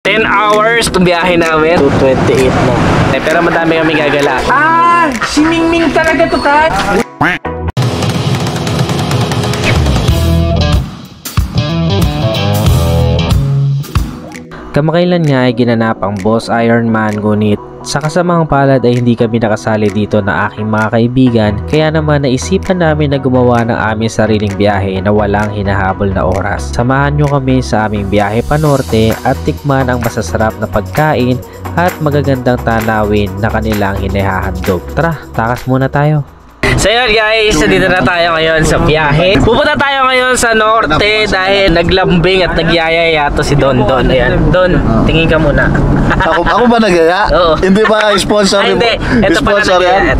10 hours itong biyahe namin. 2:28 na. Pero madami kami gagala. Si Mingming talaga to, Tay. Kamakailan nga ay ginanap ang Boss Ironman, ngunit sa kasamang palad ay hindi kami nakasali dito na aking mga kaibigan, kaya naman naisipan namin na gumawa ng aming sariling biyahe na walang hinahabol na oras. Samahan nyo kami sa aming biyahe pa norte at tikman ang masasarap na pagkain at magagandang tanawin na kanilang hinahandog. Tara, takas muna tayo. So yun guys, dito na tayo ngayon sa biyahe. Pupunta tayo ngayon sa norte dahil naglambing at nagyayaya to si Don Don. Ayan, Don, tingin ka muna. Ako ba nagaya? Oo. Hindi ba sponsor? Ay, hindi. Ito pala nagyaya.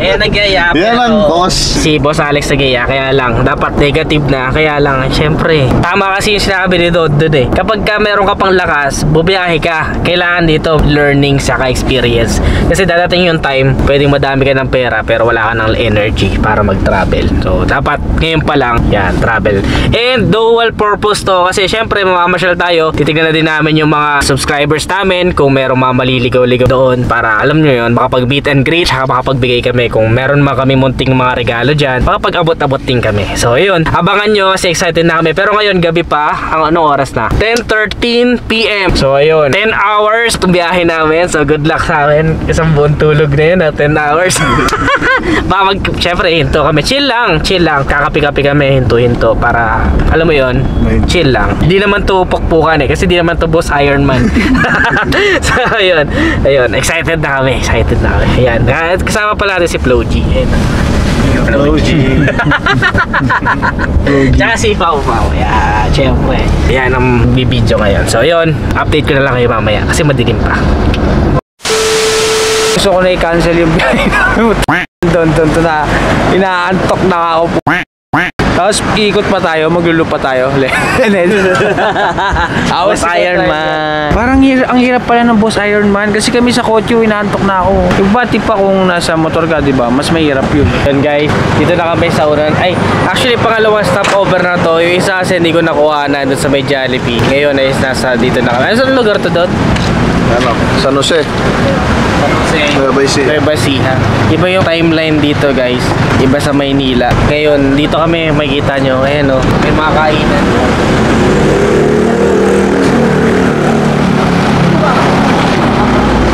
Ayan, nagyaya. Yan ang boss. Si Boss Alex nagyaya, kaya lang dapat negative na. Kaya lang, syempre tama kasi yung sinabi ni Don Don eh. Kapag ka meron ka pang lakas, bubiyahe ka. Kailangan dito learning saka experience. Kasi dadating yung time, pwedeng madami ka ng pera pero wala ka ng energy para mag-travel. So dapat ngayon pa lang yan, travel. And dual purpose to kasi syempre mamamasyal tayo. Titignan na din namin yung mga subscribers namin kung merong mga maliligaw-ligaw doon para alam nyo yun, makapag meet and greet, saka makapagbigay kami kung meron mga kami munting mga regalo dyan, makapag-abot-abot din kami. So yun, abangan nyo kasi excited na kami. Pero ngayon gabi pa, ang anong oras na? 10:13 PM. So ayun, 10 hours itong biyahe namin. So good luck sa amin. Isang buong tulog na yun 10 hours. Syempre hinto kami, chill lang, kakapi-kapi kami, hinto para alam mo yon, chill lang. Hindi naman to pukpukan kasi di naman to Boss Ironman. So ayun, excited na kami. Ayan, kasama pala natin si Flo G. Tsaka si Pau. Ayan, syempre yan ang bibidyo ngayon. So ayun, update ko na lang kayo mamaya kasi madilim pa. Gusto ko na i-cancel yung biyahe namin. Doon na inaantok na ako. Tapos ikot pa tayo, maglulup pa tayo. Boss Ironman. Parang ang hirap pala ng Boss Ironman kasi kami sa kotse inaantok na ako. Iba pa kung nasa motor ka, di ba? Mas mahirap yun. Yun guys, dito na kami sa unan. Ay, actually pangalawang stopover na to. Yung isa kasi hindi ko nakuha na doon sa may Jollibee. Ngayon ay nasa dito na kami. Ano sa lugar to doon? Ano? San Jose. Nueva Ecija. Iba yung timeline dito guys. Iba sa Maynila. Ngayon, dito kami makikita nyo. Ayan o, may mga kainan.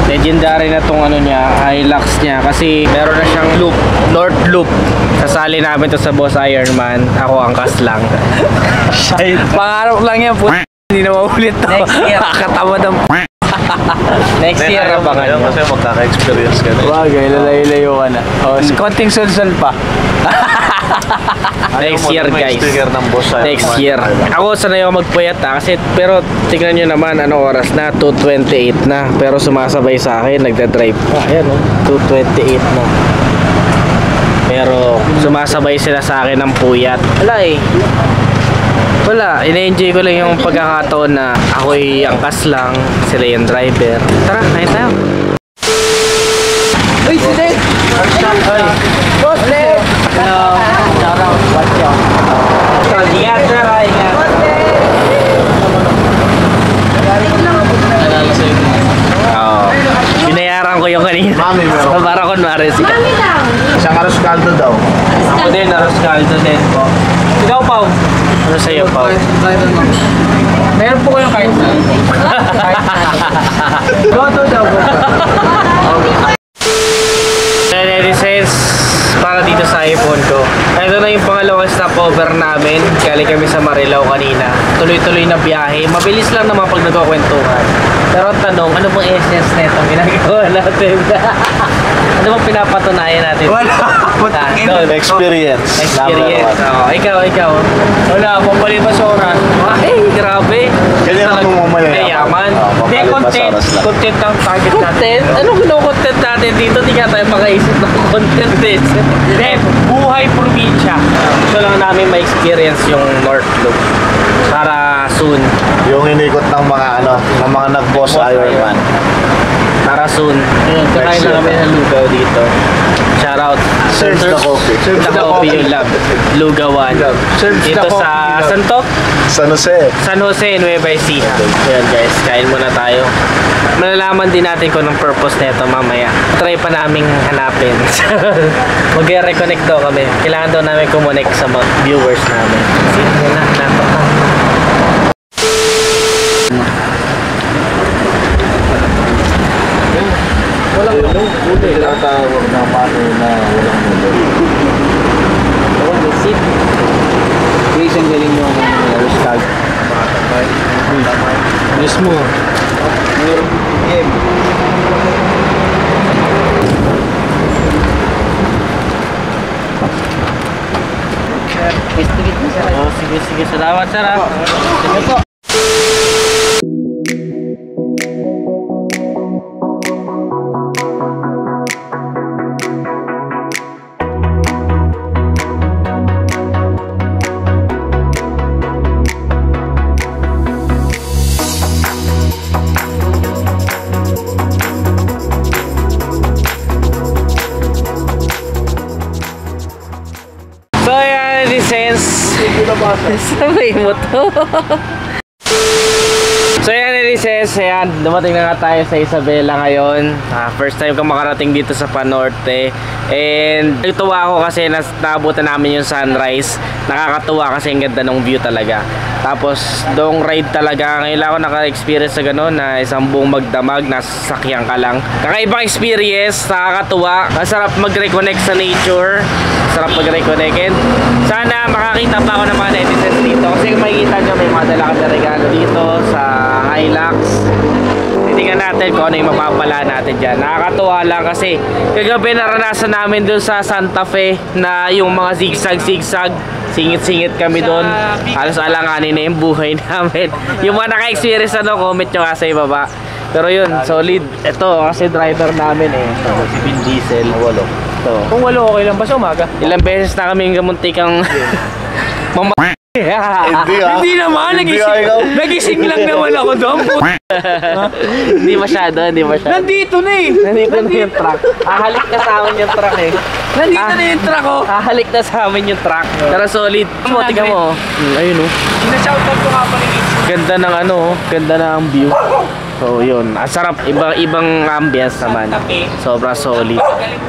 Legendary na tong ano niya, Hilux niya. Kasi meron na siyang loop, North Loop. Kasali namin to sa Boss Ironman. Ako ang kaslang. Pangarap lang yan po. Hindi na maulit to. Next year. Kakatamad ang Next year abangan nyo. Kasi magkaka-experience ka na. bagay, lalayo-layo ka na. Konting sulsol pa. Next year guys. Ng Boss Ironman. Next year. Ako sanay ako magpuyat kasi pero tingnan nyo naman ano oras na, 2:28 na. Pero sumasabay sa akin, nagda-drive. Ayan o, 2:28 na. Pero sumasabay sila sa akin ng puyat. Wala, ina-enjoy ko lang yung pagkakataon na ako'y angkas lang, sila yung driver. Tara, kain tayo. Uy, sila! Boss, Leo! Hello. Shout out. What's up? Ingat, sir. Ingat. Binayaran ko yung kanina. Mami, meron. Para kunwari siya. Isang aros kaldo daw. Ako din, aros kaldo din po. Ikaw, Pao. Ano sa'yo, Pao? Meron po kayong kahit na. Goto daw. License para dito sa iPhone ko. Ito na yung pangalawang stopover namin. Galing kami sa Marilao kanina. Tuloy-tuloy na biyahe. Mabilis lang naman pag nagkukwentuhan. Pero ang tanong, ano bang essence nito ginagawa natin? Ano bang pinapatunayan natin? Wala. Experience. Experience. Oh, ikaw. Wala, pampalit pa sa oras. Ay, grabe. Ganyan ang mamamayaman. Mayaman. Hindi, content. Content ang target natin. Content? Anong kino-content natin dito? Hindi nga tayo makaisip ng content din. Hindi, buhay probinsya. Gusto lang namin ma-experience yung North Loop. Para soon. Yung inikot ng mga ng mga nag-Boss Ironman. Tara soon. Ayun, kakain na kami ng lugaw dito. Shoutout. Serves the coffee. Serves the coffee yung love. Lugawan. Dito sa Santo? San Jose. San Jose, Nueva Ecija. Ayan guys, kain muna tayo. Malalaman din natin kung anong purpose nito mamaya. Try pa naming hanapin. Mag-reconnect daw kami. Kailangan daw namin kumonect sa mga viewers namin. Sige na, laptop ko. Walang ulo. Buti. Tinatawag na paano na walang ulo. Walang seat. Please, ang galing yung stag. Mismo. Oh, sige, sige. Salamat, sir. Sige po. So yan, license. Sabay mo to. So yan, license. Ayan, dumating na nga tayo sa Isabela ngayon. First time ko makarating dito sa Panorte. And natuwa ako kasi naabutan namin yung sunrise. Nakakatuwa kasi ang ganda ng view talaga. Tapos long ride talaga. Ngayon lang ako naka-experience sa gano'n na isang buong magdamag, nasasakyan ka lang. Kakaibang experience, nakakatuwa. Masarap mag-reconnect sa nature. Sarap mag-reconnect. And sana makakita pa ako ng mga netizens dito. Kasi kung makikita nyo, may mga dala kami regalo dito sa Hilux. Titingnan natin kung ano yung mapapala natin dyan. Nakakatuwa lang kasi kagabi naranasan namin dun sa Santa Fe na yung mga zigzag-zigzag. Singit-singit kami doon. Halos alanganin na yung buhay namin. Yung mga naka-experience comment nyo nga sa ibaba. Pero yun, solid. Ito kasi driver namin eh. So, si Vin Diesel. Walo. So, Kung walo, okay lang ba sa umaga? ilang beses na kami gamuntikang Hindi ah. Hindi naman, Hindi ah, ikaw. nagising lang naman ako doon. Hindi masyado. Nandito na eh. Nandito na yung truck. Ahalik na sa amin yung truck eh. Nandito na yung truck ko. Ahalik na sa amin yung truck. Pero solid. Tingnan mo. Ayun oh. Sinashoutout ko nga pa rin. Ganda ng ano, ganda ng view. So yun, sarap. Ibang ambience naman. Sobra solid.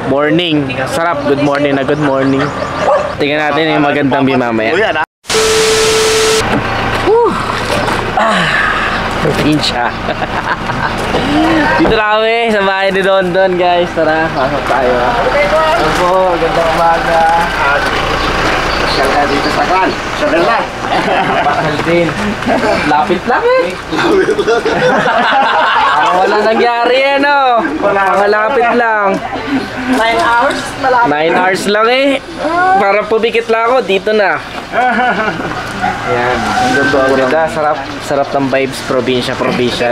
Morning. Sarap. Good morning na good morning. Tingnan natin yung magandang view mamaya. O yan ah. Pincha. Dito na kami sa bahay ni Don Don guys. Tara, pasok tayo. Opo, gandang umaga. At pasyal ka dito sa kan. Sabi na. Pasyal din. Lapit lang eh. Parang wala nangyari eh no. Malapit lang. 9 hours? 9 hours lang eh. Parang pumikit lang ako. Dito na. Ayan. Ganda. Sarap ng vibes. Probinsya.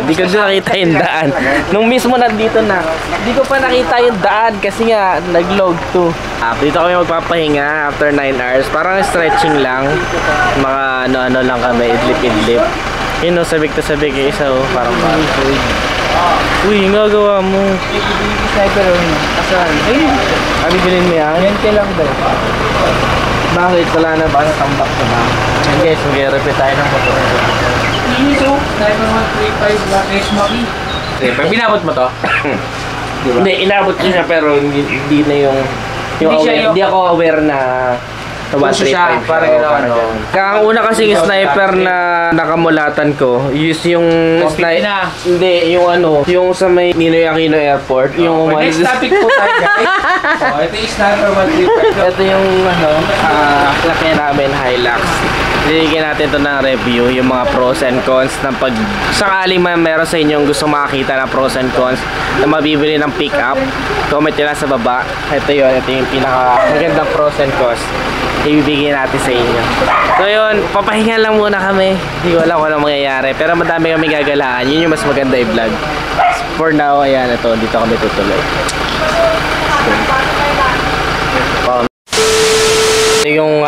Di ko nakita yung daan. Nung mismo nandito na. Di ko pa nakita yung daan kasi nga nag-log to. Dito kami magpapahinga after 9 hours. Parang stretching lang. Mga ano-ano lang kami. Idlip-idlip. Yun o, sabik na sabik yung isa o. Parang uy, yung gagawa mo. Sniper rin. Asan? Ayun. Bibilin mo yan? Yan lang daw. Bakit? Wala na ba? Natambak na ba? Yan guys, mag-repeat tayo ng motor. Ito, Sniper 135 Black Ace Maki. Pag binabot mo to? Diba? Hindi, inabot ko siya pero hindi na yung hindi ako aware na Puso siya, parang ano. Kaya ang una kasing sniper na nakamulatan ko, yung sniper. Hindi, yung ano, yung sa may Ninoy Aquino Airport. Yung Next topic po tayo guys. Ito yung Sniper 135. Ito yung ano, laki namin Hilux. Bibigyan natin ito ng review, yung mga pros and cons ng pag sakaling meron sa inyong gusto makakita ng pros and cons na mabibili ng pick-up, comment nyo lang sa baba. Ito yung pinaka magandang pros and cons ibibigay natin sa inyo. So yun, papahinga lang muna kami. Hindi ko alam kung anong mangyayari, pero madami kami gagalaan. Yun yung mas maganda i-vlog. For now, ayan, dito kami tutuloy. Ito yung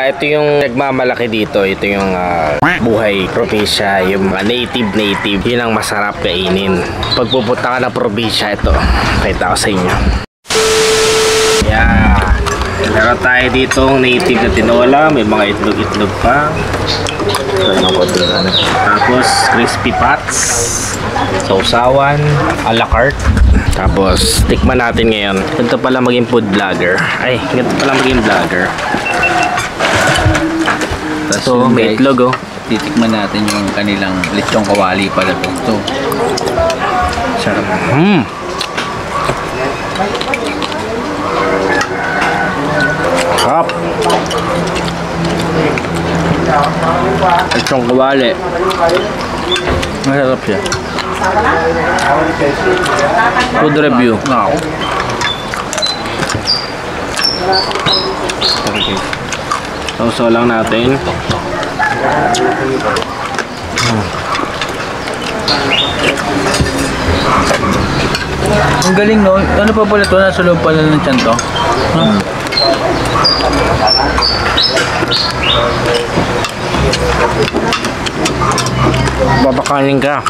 ito yung nagmamalaki dito. Ito yung buhay probinsya, yung mga native. Yun ang masarap kainin. Pag pupunta ka ng probinsya, ito. Pakita ko sa inyo. Yeah. Meron tayo ditong native na tinola. May mga itlog-itlog pa. Tapos crispy pots, sausawan, a la carte. Tapos tikman natin ngayon. Ganito pala maging food vlogger. Ay, ganito pala maging vlogger. So, may itlog oh. Titikman natin yung kanilang lechong kawali pala ito. Sarap. Sarap. Lechong kawali. Masarap siya. Food review. So lang natin. Ang galing no? Ano pa pala ito? Nasa loob pala ng tiyan to? Babakanin ka.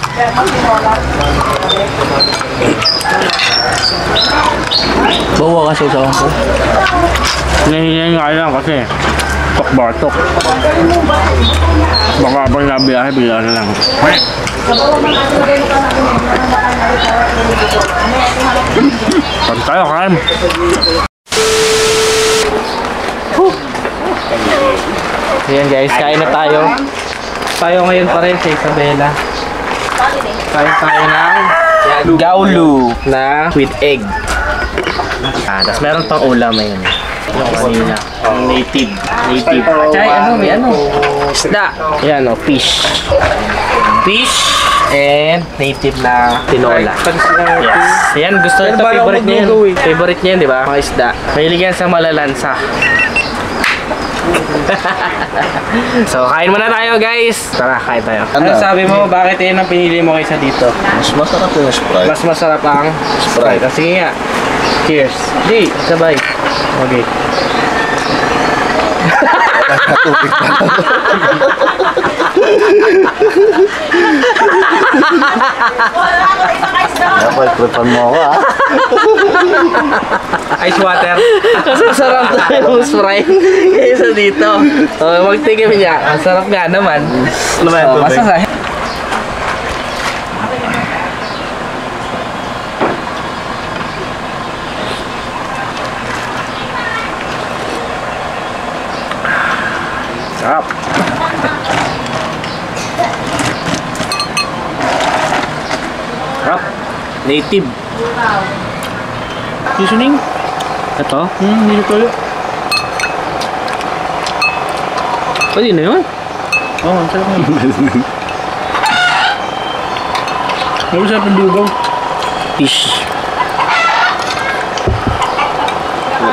Bawa kasi sa ko. Nahihinay nga lang kasi tok-batok. Baka pag nabiyahe, bila na lang. Pag tayo, kain. Ayan guys, kain na tayo. Tayo ngayon pa rin sa Isabela. Kain tayo ng gaulu na with egg. Tapos meron pang ulam ngayon. Kanina. Native. Chay, may isda. Yan fish. Fish and native na tinola. Yes. Yan, gusto ito. Favorite niya yan. Favorite niya yan, di ba? Mga isda. Mahilig yan sa malalansa. So, kain muna tayo guys. Tara, kain tayo. Ano sabi mo, bakit yan ang pinili mo kaysa dito? Mas masarap yung Sprite. Mas masarap ang Sprite. Sige nga. Cheers. Di, sabay. Okay. Dapat prepan mo ako Ice water. Kasi sarap tayo yung Sprite kaysa dito. Magtigim niya. Ang sarap nga naman. Masasay. Sarap. Sarap. Native. Seasoning? Ito? Hindi ko yun. Pwede na yun? Oo, ang sarap na. Ano sarap ang dugaw? Fish.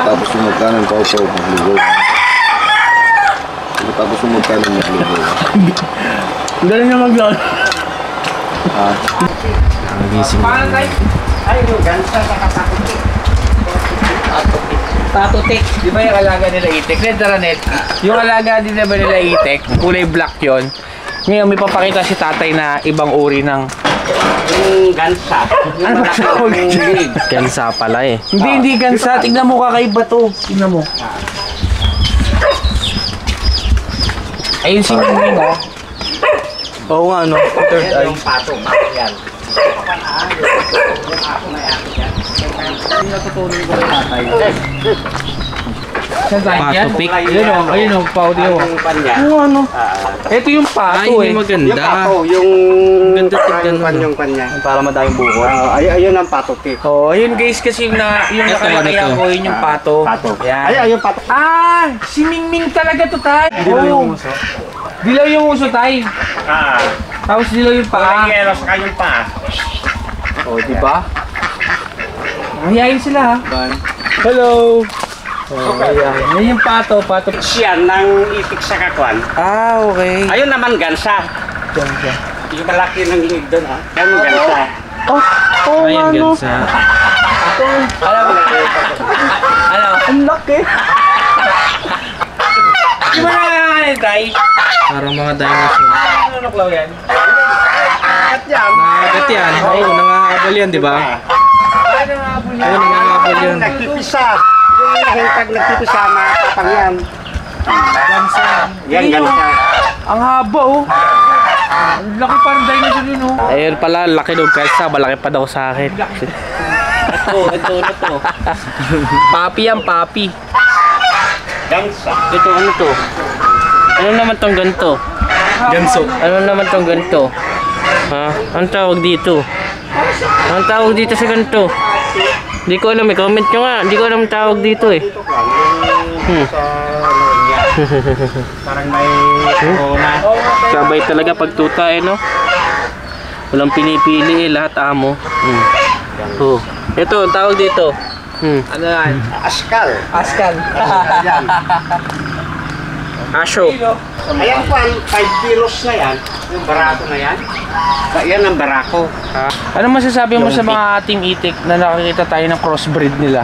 Tapos yung magkanan paupaw ng lugaw. Tapos yung magkanan ng lugaw. Ang galing na mag-vlog. Ang gising. Ay, yung gansa sa katakutik. Patutik. Di ba yung alaga nila itik? Red Ranet. Yung alaga din ba nila itik, kulay black yon. Ngayon may papakita si tatay na ibang uri ng yung gansa. Ano ba tawag dyan? Gansa pala eh. Hindi gansa. Tignan mo, kakaiba to. Tignan mo. Ayun si Mingming oh. Oo nga no. Third eye. Yung pato yan. Pato pick. Ayun o, paudio. Oo ano. Ito yung pato eh. Ay, maganda. Yung ganda tignan yung kanya. Para madaming buko. Ayun ang pato pick. Oh, ayun guys kasi yung nakalagay ako, yun yung pato. Yan. Ayun pato. Ah, si Mingming talaga to tay. Dilaw yung uso. Dilaw yung uso tay. Tapos dilaw yung paa. Yero sa kanyang pa. Oh, di ba? Mahihayin sila ha. Hello. Oh, ayan. Yan yung pato. Siya nang itik sa kakwan. Ah, okay. Ayun naman gansa. Gansa. Yung malaki ng hingig doon ha. Yan gansa. Oh, Ayan, gansa. Ano? Ang laki. Di ba yan, Tay? Parang mga dinosaur. Ano nuklaw yan? At yan. Nangangagat yan. Oo, nangangagal yan, di ba? Ano nga po yan? Oo, nangangagal yan. Nagpipisa. Yung nahintag nagpipisa, matapang yan. Gansa. Yan, gansa. Ang haba, oh. Ang laki parang dinosaur yun, oh. Ayun pala, laki daw kaysa. Malaki pa daw sa akin. Ito. Papi yan, papi. Gansa. Ito, ano to? Ano naman tong ganito? Ganso. Ano naman tong ganito? Ha? Anong tawag dito? Anong tawag dito sa ganito? Hindi ko alam, comment nyo nga. Hindi ko alam ang tawag dito eh. Parang may corona. Sabay talaga pagtuta eh, no? Walang pinipili eh, lahat amo. Oh. Ito, ang tawag dito. Ano yan? Askal. Askan. Yan. Asyo. Ayan po, 5 kilos na yan. Yung barako na yan. Yan ang barako. Ano masasabi mo sa mga ating itik na nakakita tayo ng crossbreed nila?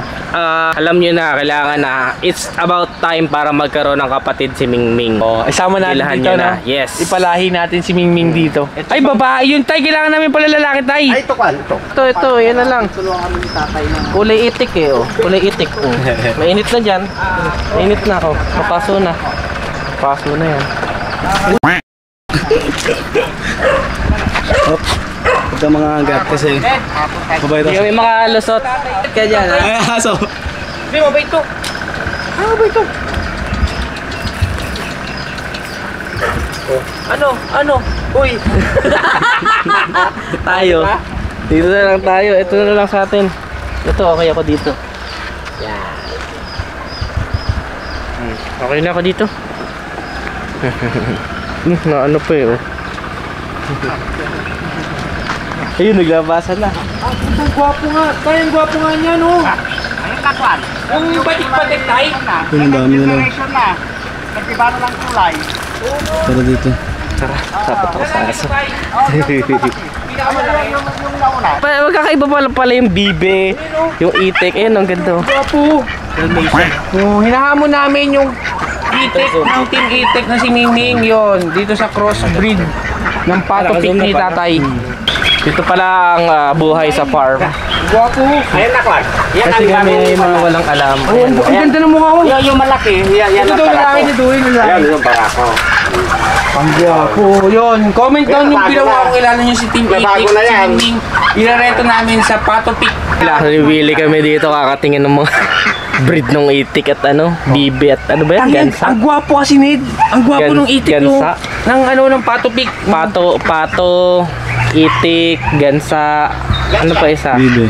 Alam nyo na, kailangan na it's about time para magkaroon ng kapatid si Mingming. Oh, isama natin Ilahan dito nyo na. Yes. Ipalahi natin si Mingming dito. Ay, babae yun, Tay. Kailangan namin pala lalaki, Tay. Ay, ito kan. Ito. Ito, yan na lang. Kulay itik eh, oh. Kulay itik. Oh. Mainit na dyan. Mainit na, oh. Papaso na. Paso na yan. Ito mga hanggat kasi mabait Hindi kami makalusot. Kaya dyan, ha? Ay, aso. Hindi, mabait to. Ano? Uy. Tayo. Dito na lang tayo. Ito na lang sa atin. Ito, okay ako dito. Yan. Okay na ako dito. Na ano pa eh, oh. Ayun, naglabasan na. Ang gwapo nga. Tay, ang gwapo nga niya, no? Ayun na kwan. Yung batik-batik, Tay. Yung dami na lang. Generation na. Nagkiba na lang kulay. Tara dito. Dapat ako sa aso. Pinakamalaki yung nauna. Magkakaiba pala yung bibe, yung itik. Ayun, ang ganda. Gwapo. Oh, hinahamon namin yung itik ng team itik na si Mingming yon dito sa crossbreed ng pato pick ni tatay. Dito pala ang buhay sa farm. Gwapo. Ayun na kwan. Yan Kasi ang kami gamit. mga walang alam. Oh, ang ganda ng mukha ko. Yung malaki. Yan Ito ang daw lalaki, barako. ito yung lalaki. Yan yung barako. Ang gwapo. Yun, comment down yung Bago ginawa na. kung kilala nyo si Team Bago Itik, na si yan. Mingming. Irareto namin sa pato pick. Nabibili kami dito, kakatingin ng mga breed ng itik at ano, bibe at ano ba yan? Ang Gansa? gwapo kasi, Ned. Ang gwapo ng itik yung Gansa. ng ano ng pato pick. Pato, itik, gansa, ano pa isa? Bibe.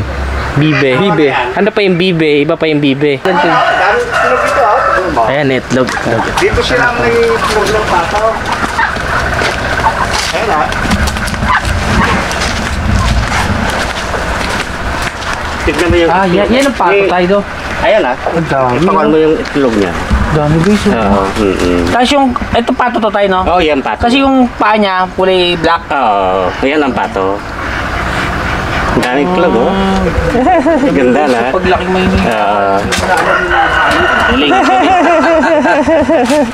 Bibe. Ano pa yung bibe? Iba pa yung bibe. Dami tulog ito ah. Ayan, itlog. Dito sila may tulog ng pato. Ayun ah. Tignan mo yung Yan ang pato tayo do. Ayan ah. Ang dami. Ipakal mo yung itlog niya. Dami guys. Oo. Tapos yung, ito pato to tayo, no? Oh, yan pato. Kasi yung paa niya, kulay black. Oo. Ayan ang pato. Ang daming itlog oh. Ganda na. Paglaki may Oo. Galing.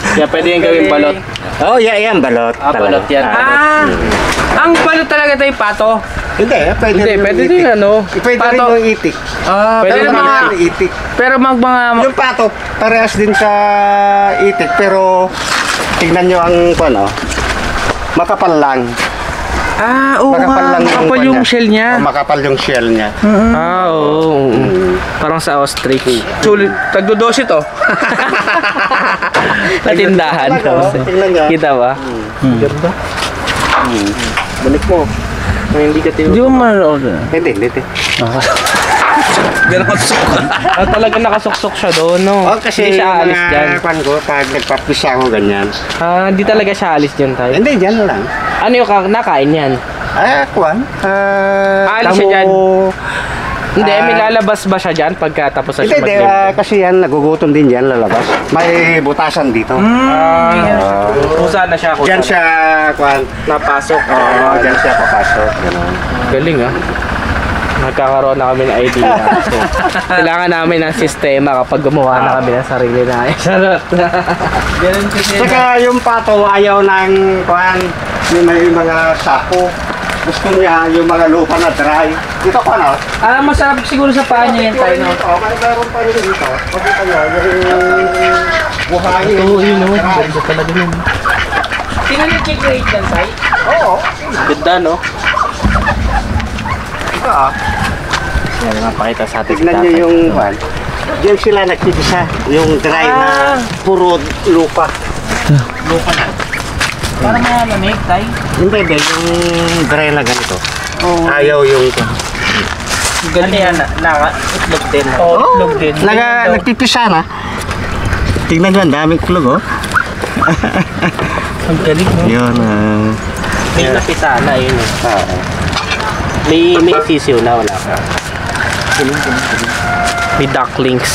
Kaya pwede yung gawing balot. Oh, yan balot. Balot yan. Ang balot talaga tayo pato. Hindi, pwede Hindi, rin pwede yung din itik. ano. Pwede rin Pato. yung itik. Pwede pero naman mga, yung itik. pero mga Yung pato, parehas din sa itik, pero tignan nyo ang ano, makapal lang. oo Makapal nga, lang makapal yung kanya. shell niya. Oh, makapal yung shell niya. Oo. Parang sa ostrich. Sulit, tagdodos ito. Natindahan. Tingnan nyo. Kita ba? Ganda. Balik mo. Hindi ka Hindi mo manood. Hindi. Talaga nakasuksok siya doon, no? Oh, kasi hindi siya yung alis dyan. mga kwan ko, pag nagpapisa ako ganyan. Hindi talaga siya alis dyan tayo. Hindi, dyan lang. Ano yung nakain yan? Kwan? Alis siya dyan? Hindi, may lalabas ba siya dyan pagkatapos sa Hindi, siya mag-live? kasi yan, nagugutom din dyan, lalabas. May butasan dito. Kusa na siya, kusa Diyan na. siya, kwan, Napasok. dyan siya papasok. Ganun. Galing ah. Nagkakaroon na kami ng idea. So, kailangan namin ng sistema kapag gumawa na kami ng sarili na. Charot. Ganun kasi. Saka yung pato ayaw ng kuhan, yung may mga sako. Gusto niya yung mga lupa na dry. Dito ko ano? Masarap siguro sa paa niya yan tayo, no? May meron pa rin dito. Pagkita nyo, yung buhayin. Oo, yun, no? Ganda talaga yun. Tingnan yung kick-rate ng site? Oo. Ganda, no? Ito Yan, napakita sa atin. tignan nyo yung kuhan. Diyan sila nagtitisa. Yung dry na puro lupa. Lupa na. Para malamig, tayo. Hindi, yung dry na ganito. Ayaw yung Ganda yan, itlog din. Oo, itlog din. nagpipisa na. Tignan nyo, ang daming klog, oh. Ang galing, no? Yun, May napita na, yun. May sisiw na, wala ka. May ducklings.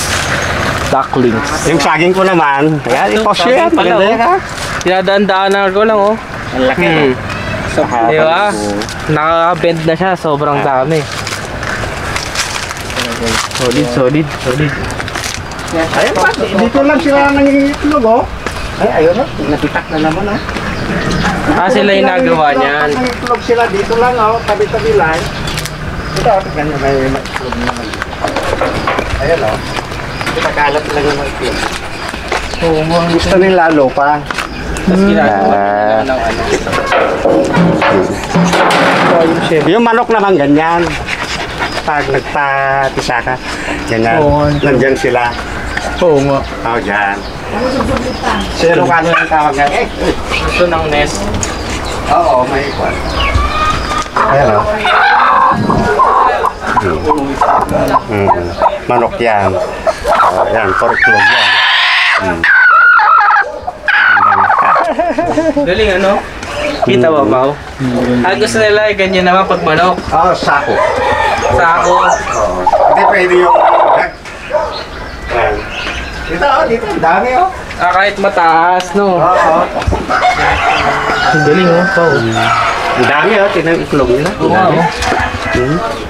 yung saging ko naman. Ayan, i-post nyo yan. Saging pala, Maganda yan, ha? Dinadaan-daanan ko lang, oh. Ang laki, no? Di ba? Nakaka-bend na siya, sobrang dami. Solid. Ayun pa, dito lang sila nangingitlog, oh. Ay, ayun, oh. Napitak na naman, oh. Sila yung nagawa niyan. Nangingitlog sila dito lang, oh. Tabi-tabi lang. Ito, tignan nyo, may itlog naman. Ayun, oh. Pinakalat lang yung itlog. Gusto nila lupa. Tapos ginagawa nila ng ano. Yung manok naman ganyan. Pag nagpatisa ka, ganyan. Nandyan sila. Oo nga. Oh, dyan. Zero ka nyo ang tawag nga. Gusto ng nest. Oo, may ikwan. Ayan, oh. Manok yan. Yan, porklog yan. Galing, ano? Kita ba, Pao? Gusto nila ganyan naman pag manok. Oo, sako. Sako. Hindi pwede yung... Ayan. Dito, dito. Ang dami, oh. Kahit mataas, no? Oo. Ang galing, oh, Pao. Ang dami, oh. Tingnan yung itlog nila. Oo nga, oh.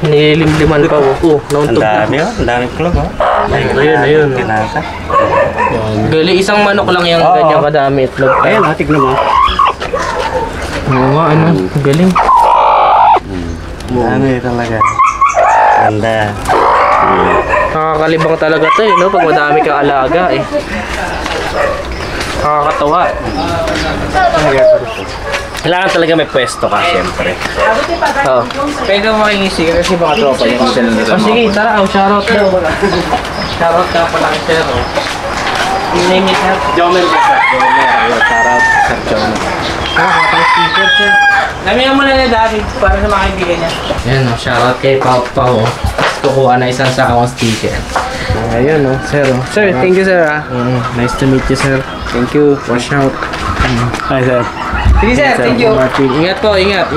Nililimliman pa, oh. Ang Nauntog na. dami, oh. Ang dami itlog, oh. Ayun. Tinasa. Galing, isang manok lang yung Oo. ganyan kadami itlog. Ayan, oh. Tignan mo. Oo nga, ano? Galing. Dami talaga. Ganda. Nakakalibang talaga to, no? Pag madami kang alaga, eh. Nakakatawa. Kailangan talaga may pwesto ka, siyempre. Oo. Pwede mo makingisi ka kasi baka tropa yung sila na Oh, sige, tara, shoutout daw. Shoutout ka pala kay Sir, oh. Yung name niya, Sir? Jomer ba, Sir? Jomer. Shoutout, Sir Jomer. Kapag sticker, Sir. Lamihan mo na na dati para sa mga kaibigan niya. Yan, oh. Shoutout kay Pao Pao, oh. Kukuha na isang sakang sticker. Ayun, oh. Sir, oh. Sir, thank you sir ah. Nice to meet you, Sir. Thank you. Watch out. Hi sir. Sige sir, thank you. Martin. Ingat po, ingat.